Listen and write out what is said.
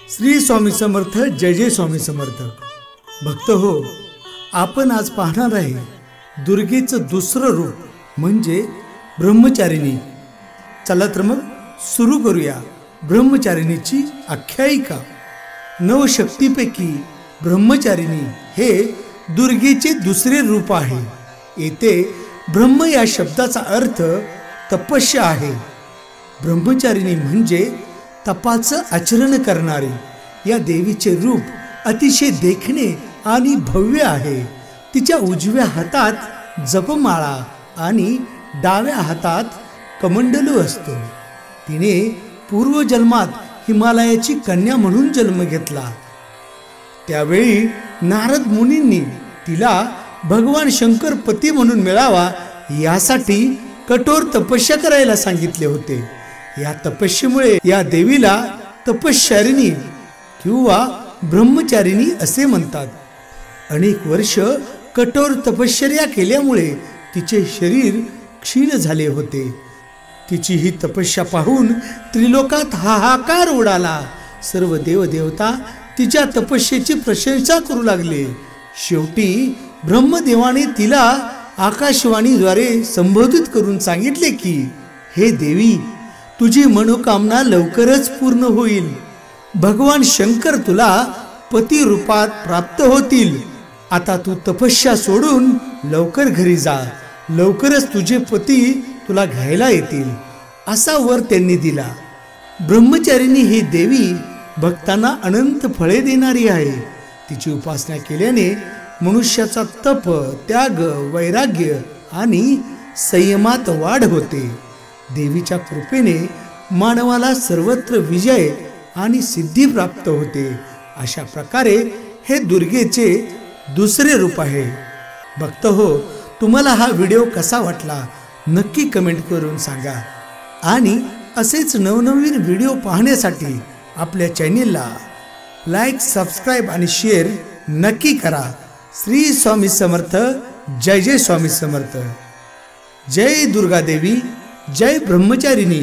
श्री स्वामी समर्थ, जय जय स्वामी समर्थ। भक्त हो, आपण आज पाहणार आहे दुर्गेचं दुसरं रूप म्हणजे ब्रह्मचारिणी। चला तर मग सुरू करूया ब्रह्मचारिणीची आख्यायिका। नवशक्तीपैकी ब्रह्मचारिणी हे दुर्गेचे दुसरे रूप आहे। येथे ब्रह्म या शब्दाचा अर्थ तपस्या आहे। ब्रह्मचारिणी म्हणजे तपाचं आचरण करणारी। या देवीचे रूप अतिशय देखणे आणि भव्य आहे। तिच्या उजव्या हातात जपमाळा आणि डाव्या हातात कमंडलू असतो। तिने पूर्वजन्मात हिमालयाची कन्या म्हणून जन्म घेतला। त्यावेळी नारद मुनींनी तिला भगवान शंकर पती म्हणून मिळावा यासाठी कठोर तपस्या करायला सांगितले होते। या तपस्येमुळे या देवीला तपश्चारिणी किंवा ब्रह्मचारिणी असे म्हणतात। अनेक वर्ष कठोर तपश्चर्या केल्यामुळे तिचे शरीर क्षीण झाले होते। तिची ही तपस्या पाहून त्रिलोकात हाहाकार उडाला। सर्व देवदेवता तिच्या तपस्येची प्रशंसा करू लागले। शेवटी ब्रह्मदेवाने तिला आकाशवाणीद्वारे संबोधित करून सांगितले की, हे देवी, तुझी मनोकामना लवकरच पूर्ण होईल। भगवान शंकर तुला पती रूपात प्राप्त होतील। आता तू तपस्या सोडून लवकर घरी जा। लवकरच तुझे पती तुला घ्यायला येतील, असा वर त्यांनी दिला। ब्रह्मचारिणी ही देवी भक्तांना अनंत फळे देणारी आहे। तिची उपासना केल्याने मनुष्याचा तप, त्याग, वैराग्य आणि संयमात वाढ होते। देवीच्या कृपेने मानवाला सर्वत्र विजय आणि सिद्धी प्राप्त होते। अशा प्रकारे हे दुर्गेचे दुसरे रूप आहे। भक्त हो, तुम्हाला हा व्हिडिओ कसा वाटला नक्की कमेंट करून सांगा। आणि असेच नवनवीन व्हिडिओ पाहण्यासाठी आपल्या चॅनेलला लाईक, सबस्क्राईब आणि शेअर नक्की करा। श्री स्वामी समर्थ, जय जय स्वामी समर्थ। जय दुर्गा देवी, जय ब्रह्मचारिणी।